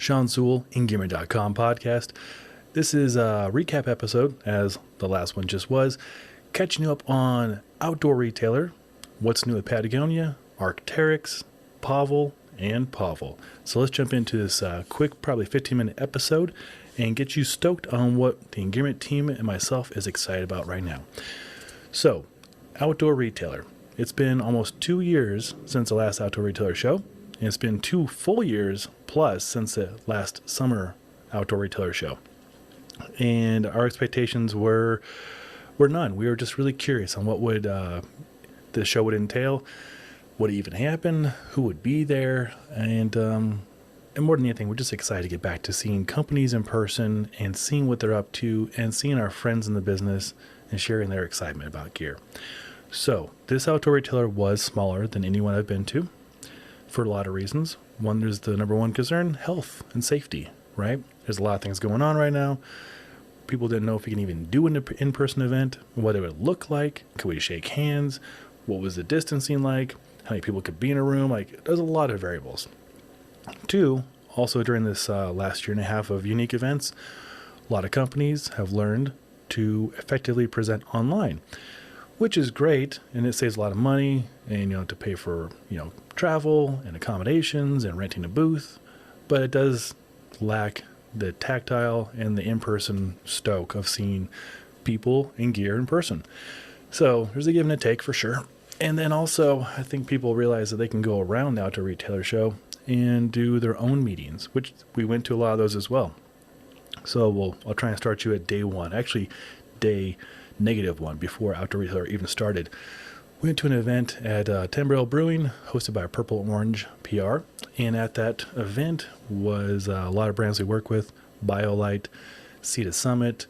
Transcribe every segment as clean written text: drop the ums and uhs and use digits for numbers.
Sean Sewell, Engearment.com podcast. This is a recap episode, as the last one just was, catching you up on outdoor retailer, what's new with Patagonia, Arcteryx, Pavel, and Pavel. So let's jump into this quick, probably 15-minute episode and get you stoked on what the Engearment team and myself is excited about right now. So, outdoor retailer. It's been almost 2 years since the last outdoor retailer show, and it's been 2 full years plus since the last summer outdoor retailer show. And our expectations were none. We were just really curious on what would the show would entail, what would even happen, who would be there, and more than anything, we're just excited to get back to seeing companies in person and seeing what they're up to and seeing our friends in the business and sharing their excitement about gear. So this outdoor retailer was smaller than anyone I've been to for a lot of reasons. One, there's the number one concern, health and safety, right? There's a lot of things going on right now. People didn't know if we can even do an in-person event, what it would look like. Could we shake hands? What was the distancing like? How many people could be in a room? Like, there's a lot of variables. 2, also during this last year and a half of unique events, a lot of companies have learned to effectively present online, which is great, and it saves a lot of money, and to pay for travel and accommodations and renting a booth, but it does lack the tactile and the in-person stoke of seeing people and gear in person. So there's a give and a take for sure. And then also, I think people realize that they can go around the outdoor retailer show and do their own meetings, which we went to a lot of those as well. So I'll try and start you at day 1, actually day -1, before outdoor retailer even started. We went to an event at Timber Brewing, hosted by Purple Orange PR, and at that event was a lot of brands we work with: Biolite, Sea Summit,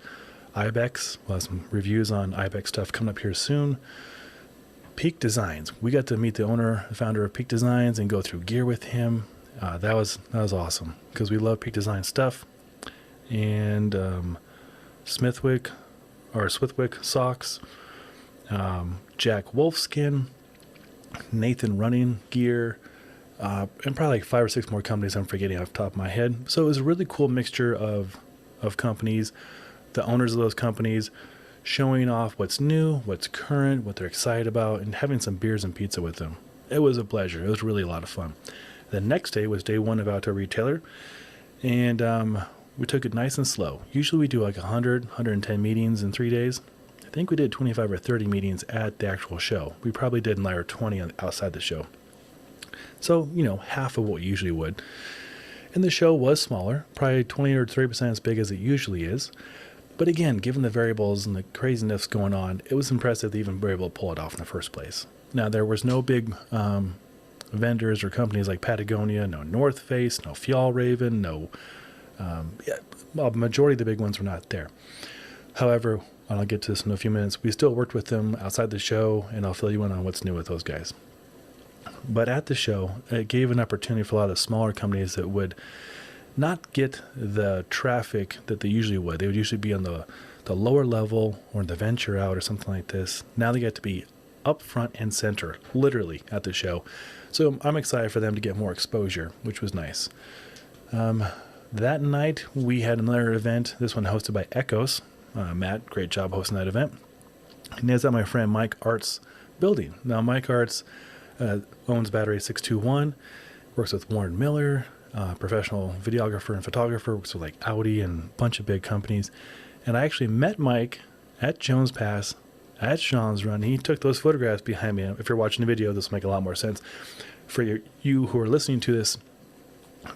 Ibex. We'll have some reviews on Ibex stuff coming up here soon. Peak Designs. We got to meet the owner, the founder of Peak Designs, and go through gear with him. That was awesome because we love Peak Design stuff. And Smithwick socks, Jack Wolfskin, Nathan Running Gear, and probably like 5 or 6 more companies I'm forgetting off the top of my head. So it was a really cool mixture of companies, the owners of those companies, showing off what's new, what's current, what they're excited about, and having some beers and pizza with them. It was a pleasure. It was really a lot of fun. The next day was day 1 of Outdoor Retailer, and we took it nice and slow. Usually we do like 110 meetings in 3 days. I think we did 25 or 30 meetings at the actual show. We probably did 9 or 20 outside the show. So, half of what we usually would. And the show was smaller, probably 20 or 30% as big as it usually is. But again, given the variables and the craziness going on, it was impressive to even be able to pull it off in the first place. Now, there was no big vendors or companies like Patagonia, no North Face, no Fjallraven, well, majority of the big ones were not there. However, I'll get to this in a few minutes. We still worked with them outside the show, and I'll fill you in on what's new with those guys. But at the show, it gave an opportunity for a lot of the smaller companies that would not get the traffic that they usually would. They would usually be on the lower level or the venture out or something like this. Now they get to be up front and center, literally, at the show. So I'm excited for them to get more exposure, which was nice. That night, we had another event, this one hosted by Echoes. Matt, great job hosting that event. And that's at my friend Mike Art's building. Now, Mike Art's owns Battery 621, works with Warren Miller, professional videographer and photographer, works with like Audi and a bunch of big companies. And I actually met Mike at Jones Pass at Sean's Run. He took those photographs behind me. If you're watching the video, this will make a lot more sense. For you who are listening to this,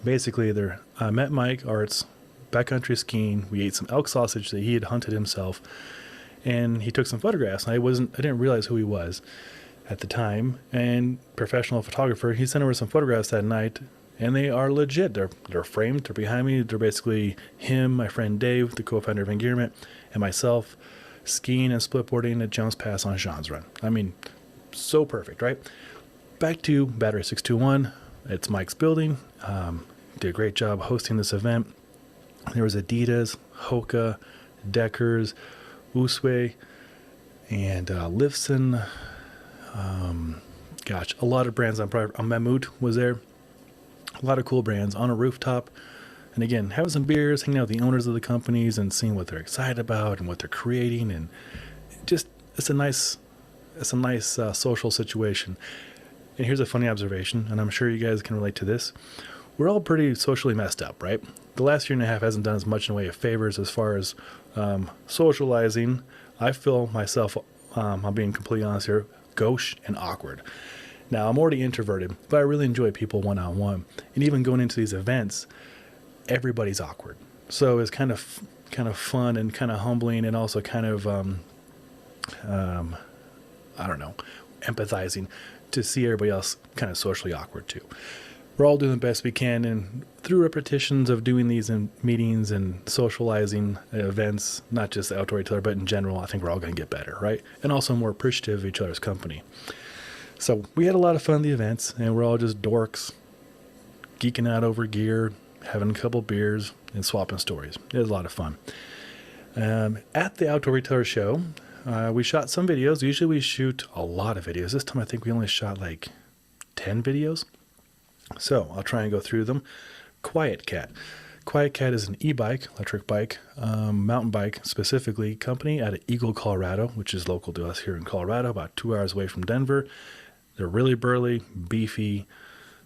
basically, I met Mike Arts backcountry skiing. We ate some elk sausage that he had hunted himself, and he took some photographs. And I didn't realize who he was at the time. And professional photographer, he sent over some photographs that night, and they are legit. They're framed. They're behind me. They're basically him, my friend Dave, the co-founder of Engearment, and myself skiing and splitboarding at Jones Pass on Sean's Run. I mean, so perfect, right? Back to Battery 621. It's Mike's building. Did a great job hosting this event. There was Adidas, Hoka, Deckers, Uswe, and Lifson. A lot of brands. Mammut was there. A lot of cool brands on a rooftop. And again, having some beers, hanging out with the owners of the companies and seeing what they're excited about and what they're creating. And just, it's a nice social situation. And here's a funny observation, and I'm sure you guys can relate to this. We're all pretty socially messed up, right? The last year and a half hasn't done as much in the way of favors as far as socializing. I feel myself, I'm being completely honest here, gauche and awkward. Now, I'm already introverted, but I really enjoy people one-on-one. And even going into these events, everybody's awkward. So it's kind of fun and kind of humbling, and also kind of, I don't know, empathizing to see everybody else kind of socially awkward too. We're all doing the best we can, and through repetitions of doing these in meetings and socializing events, not just the outdoor retailer, but in general, I think we're all going to get better, right? And also more appreciative of each other's company. So we had a lot of fun at the events, and we're all just dorks, geeking out over gear, having a couple beers, and swapping stories. It was a lot of fun. At the Outdoor Retailer Show, we shot some videos. Usually we shoot a lot of videos. This time I think we only shot like 10 videos. So I'll try and go through them. QuiteKat. QuiteKat is an e-bike, electric bike, mountain bike specifically, company out of Eagle, Colorado, which is local to us here in Colorado, about 2 hours away from Denver. They're really burly, beefy,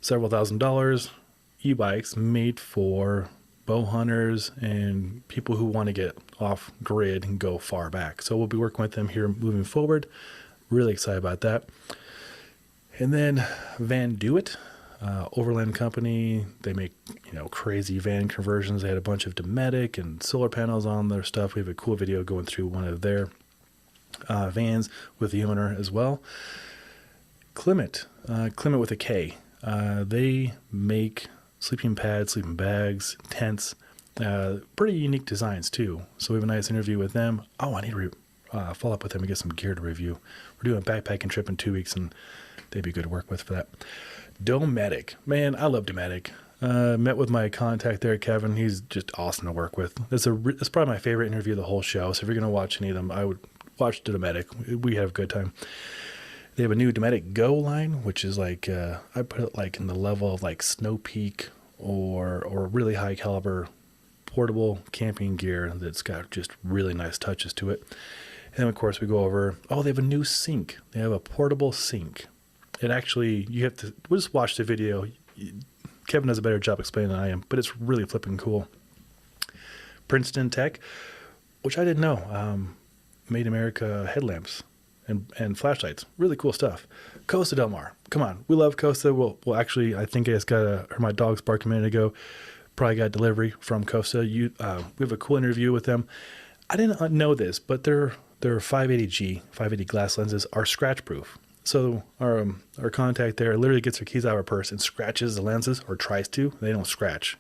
several $1,000s e-bikes made for bow hunters and people who want to get off grid and go far back. So we'll be working with them here moving forward. Really excited about that. And then Van Do It, overland company. They make, crazy van conversions. They had a bunch of Dometic and solar panels on their stuff. We have a cool video going through one of their vans with the owner as well. Klymit, Klymit with a K. They make sleeping pads, sleeping bags, tents, pretty unique designs too. So we have a nice interview with them. Oh, I need to follow up with them and get some gear to review. We're doing a backpacking trip in 2 weeks, and they'd be good to work with for that. Dometic, man, I love Dometic. Met with my contact there, Kevin. He's just awesome to work with. It's probably my favorite interview of the whole show. So if you're going to watch any of them, I would watch the Dometic. We have a good time. They have a new Dometic Go line, which is like, I put it like in the level of like Snow Peak or really high caliber portable camping gear that's got just really nice touches to it. And then of course we go over, they have a new sink. They have a portable sink. It actually, we'll just watch the video. Kevin does a better job explaining than I am, but it's really flipping cool. Princeton Tech, which I didn't know, made America headlamps and flashlights. Really cool stuff. Costa Del Mar. Come on. We love Costa. Well, actually, I think I just heard my dogs bark a minute ago. Probably got delivery from Costa. We have a cool interview with them. I didn't know this, but their 580 glass lenses are scratch proof. So our contact there literally gets her keys out of her purse and scratches the lenses, or tries to. They don't scratch.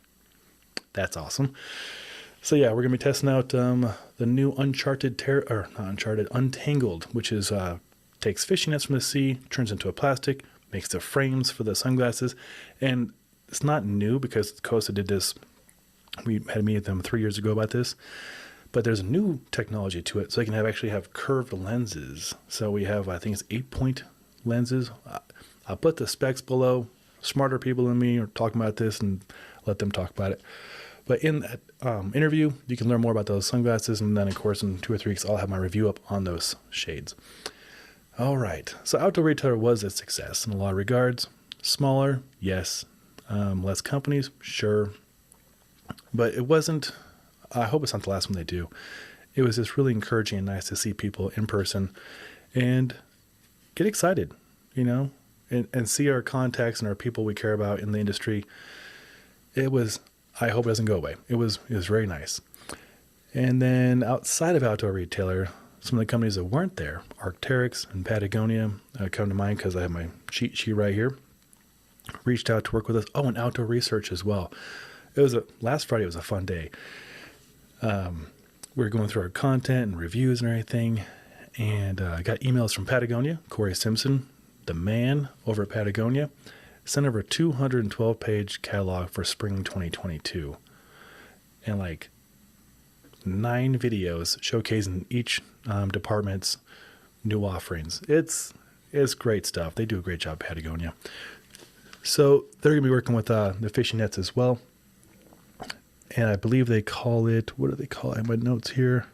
That's awesome. So yeah, we're gonna be testing out the new Untangled, which is takes fishing nets from the sea, turns into a plastic, makes the frames for the sunglasses, and it's not new because Costa did this. We had a meeting with them 3 years ago about this, but there's a new technology to it, so they can actually have curved lenses. So we have, I think it's 8-point lenses. I'll put the specs below. Smarter people than me are talking about this, and let them talk about it. But in that interview, you can learn more about those sunglasses, and then, of course, in 2 or 3 weeks, I'll have my review up on those shades. All right. So Outdoor Retailer was a success in a lot of regards. Smaller, yes. Less companies, sure. But it wasn't, I hope it's not the last one they do. It was just really encouraging and nice to see people in person and get excited, and see our contacts and our people we care about in the industry. I hope it doesn't go away. It was very nice. And then outside of Outdoor Retailer, some of the companies that weren't there, Arcteryx and Patagonia, come to mind because I have my cheat sheet right here, reached out to work with us. Oh, and Outdoor Research as well. Last Friday was a fun day. We were going through our content and reviews and everything, and I got emails from Patagonia. Corey Simpson, the man over at Patagonia, sent over a 212-page catalog for spring 2022, and like 9 videos showcasing each department's new offerings. It's great stuff. They do a great job, Patagonia. So they're going to be working with the fishing nets as well. And I believe they call it, what do they call it? I have my notes here.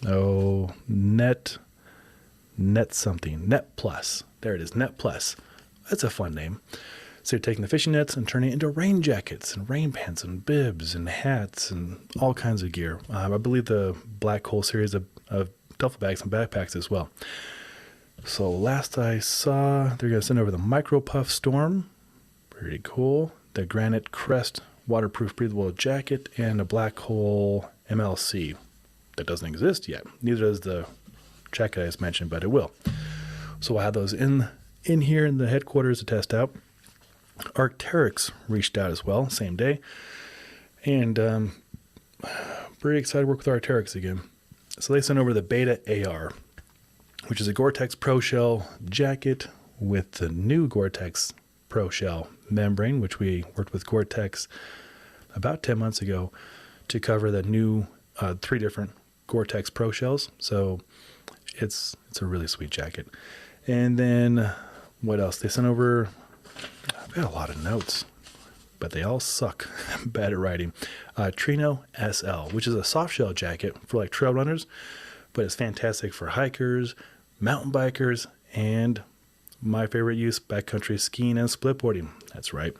Oh, net something. Net Plus. There it is, Net Plus. That's a fun name. So you're taking the fishing nets and turning it into rain jackets and rain pants and bibs and hats and all kinds of gear. I believe the Black Hole series of duffel bags and backpacks as well. So last I saw, they're going to send over the Micro Puff Storm. Pretty cool. The Granite Crest waterproof breathable jacket and a Black Hole MLC. That doesn't exist yet. Neither does the jacket I just mentioned, but it will. So we'll have those in here in the headquarters to test out. Arcteryx reached out as well, same day. And pretty excited to work with Arcteryx again. So they sent over the Beta AR, which is a Gore-Tex Pro Shell jacket with the new Gore-Tex Pro Shell membrane, which we worked with Gore-Tex about 10 months ago to cover the new 3 different Gore-Tex Pro Shells. So it's a really sweet jacket. And then what else? They sent over, I've got a lot of notes, but they all suck. Bad at writing. Trino SL, which is a soft shell jacket for like trail runners, but it's fantastic for hikers, mountain bikers, and my favorite use, backcountry skiing and splitboarding. That's right.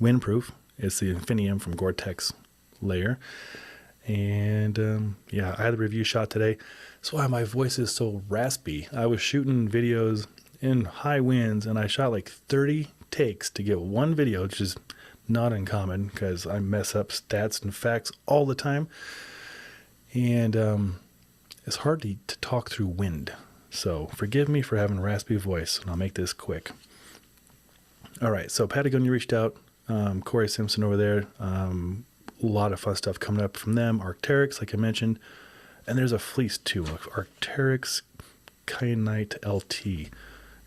Windproof. It's the Infinium from Gore-Tex layer. And yeah, I had the review shot today. That's why my voice is so raspy. I was shooting videos in high winds, and I shot like 30 takes to get one video, which is not uncommon because I mess up stats and facts all the time. And it's hard to talk through wind. So forgive me for having a raspy voice, and I'll make this quick. All right, so Patagonia reached out. Corey Simpson over there. A lot of fun stuff coming up from them. Arcteryx, like I mentioned. And there's a fleece too. Arcteryx Kyanite LT.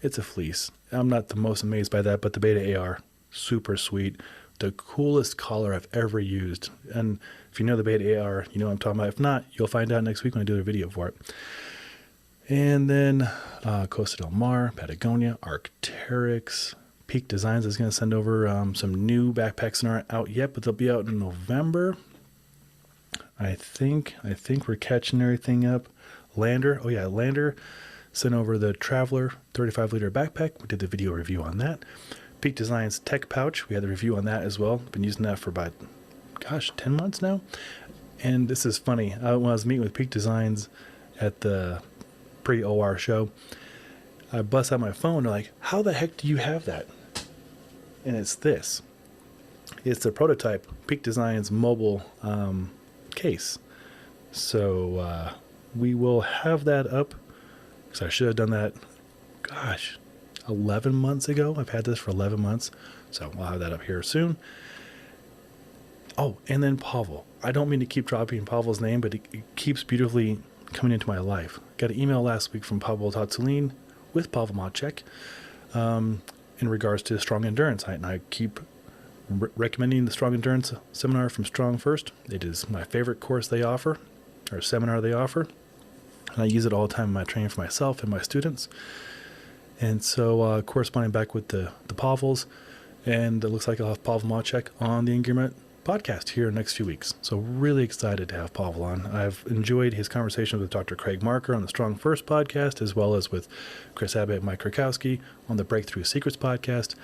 It's a fleece. I'm not the most amazed by that, but the Beta AR, super sweet. The coolest collar I've ever used. And if you know the Beta AR, you know what I'm talking about. If not, you'll find out next week when I do a video for it. And then Costa Del Mar, Patagonia, Arcteryx, Peak Designs is going to send over some new backpacks that aren't out yet, but they'll be out in November. I think we're catching everything up. Lander, oh yeah, Lander sent over the Traveler 35-liter backpack. We did the video review on that. Peak Designs Tech Pouch, we had the review on that as well. Been using that for about, 10 months now. And this is funny. When I was meeting with Peak Designs at the pre-OR show, I bust out my phone and they're like, how the heck do you have that? And it's this. It's the prototype Peak Designs mobile case. So we will have that up, because I should have done that, 11 months ago. I've had this for 11 months. So I'll have that up here soon. Oh, and then Pavel. I don't mean to keep dropping Pavel's name, but it keeps beautifully coming into my life. Got an email last week from Pavel Tatsulin with Pavel Machek in regards to Strong Endurance. And I keep recommending the Strong Endurance seminar from Strong First. It is my favorite course they offer, or seminar they offer. And I use it all the time in my training for myself and my students. And so corresponding back with the Pavels, and it looks like I'll have Pavel Machek on the Engearment podcast here in the next few weeks. So really excited to have Pavel on. I've enjoyed his conversations with Dr. Craig Marker on the Strong First podcast, as well as with Chris Abbott and Mike Krakowski on the Breakthrough Secrets podcast.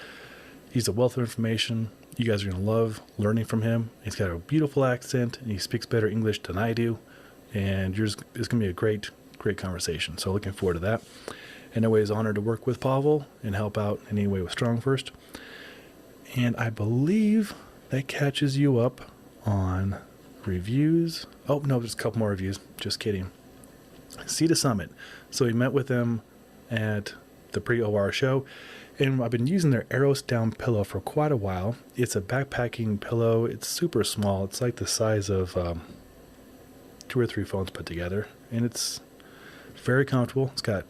He's a wealth of information. You guys are going to love learning from him. He's got a beautiful accent, and he speaks better English than I do. And it's going to be a great conversation. So looking forward to that. And always honored to work with Pavel and help out in any way with Strong First. And I believe that catches you up on reviews. Oh, no, there's a couple more reviews. Just kidding. Sea to Summit. So we met with them at the pre-OR show, and I've been using their Aeros down pillow for quite a while. It's a backpacking pillow. It's super small. It's like the size of 2 or 3 phones put together, and it's very comfortable. It's got,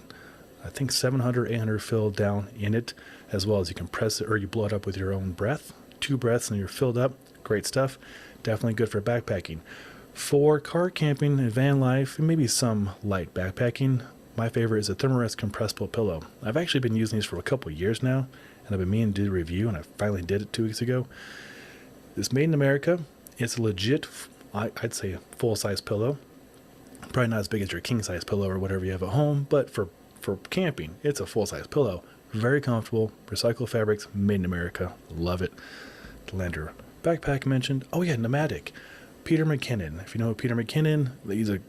I think, 700, 800 fill down in it, as well as you can press it or you blow it up with your own breath. 2 breaths and you're filled up. Great stuff. Definitely good for backpacking. For car camping and van life, and maybe some light backpacking, my favorite is a Thermarest compressible pillow. I've actually been using these for a couple of years now, and I've been meaning to do a review, and I finally did it 2 weeks ago. It's made in America, It's a legit, I'd say, full-size pillow. Probably not as big as your king-size pillow or whatever you have at home, but for camping, it's a full-size pillow. Very comfortable, recycled fabrics, made in America. Love it. The Lander backpack mentioned. Oh yeah, Dometic. Peter McKinnon. If you know Peter McKinnon, he's a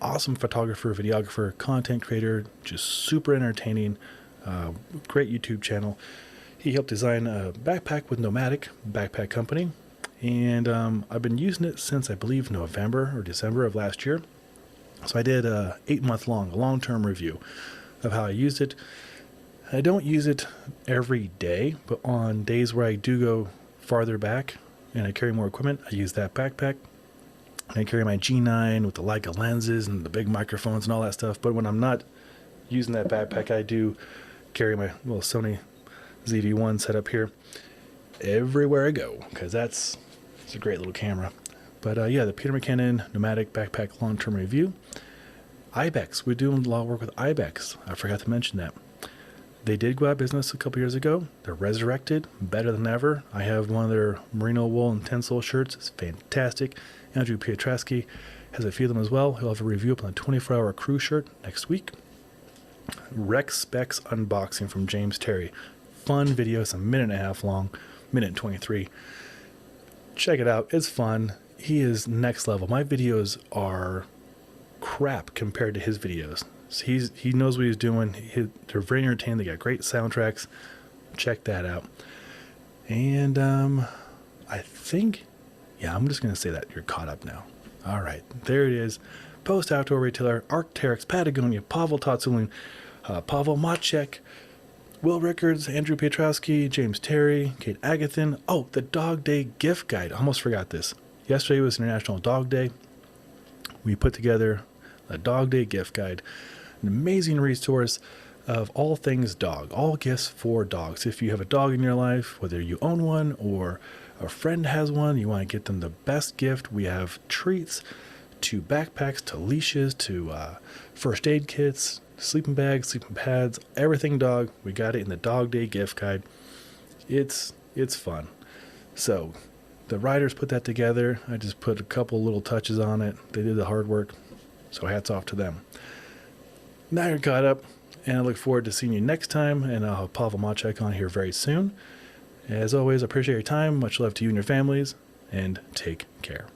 awesome photographer, videographer, content creator, just super entertaining. Great YouTube channel. He helped design a backpack with Dometic backpack company, and I've been using it since I believe November or December of last year. So I did a 8-month long-term review of how I used it. I don't use it every day, but on days where I do go farther back and I carry more equipment, I use that backpack. I carry my G9 with the Leica lenses and the big microphones and all that stuff. But when I'm not using that backpack, I do carry my little Sony ZV-1 set up here everywhere I go, because it's a great little camera. But yeah, the Peter McKinnon Dometic backpack long-term review. Ibex, we're doing a lot of work with Ibex. I forgot to mention that. They did go out of business a couple years ago. They're resurrected, better than ever. I have one of their merino wool and Tencel shirts. It's fantastic. Andrew Pietrowski has a few of them as well. He'll have a review up on the 24-hour crew shirt next week. Rex Specs unboxing from James Terry. Fun video. It's a minute and a half long, minute and 23. Check it out. It's fun. He is next level. My videos are crap compared to his videos. So he knows what he's doing. They're very entertaining. They got great soundtracks. Check that out. And I think, yeah, I'm just going to say that you're caught up now. All right, there it is. Post outdoor retailer, Arcteryx, Patagonia, Pavel Tatsulin, Pavel Machek, Will Rickards, Andrew Pietrowski, James Terry, Kate Agathan. Oh, the Dog Day gift guide. I almost forgot this. Yesterday was International Dog Day. We put together a Dog Day gift guide, an amazing resource of all things dog, all gifts for dogs. If you have a dog in your life, whether you own one or a friend has one, you want to get them the best gift. We have treats to backpacks, to leashes, to first aid kits, sleeping bags, sleeping pads, everything dog. We got it in the Dog Day gift guide. It's fun. So the writers put that together. I just put a couple little touches on it. They did the hard work. So hats off to them. Now you're caught up, and I look forward to seeing you next time, and I'll have Pavel Machek on here very soon. As always, I appreciate your time. Much love to you and your families, and take care.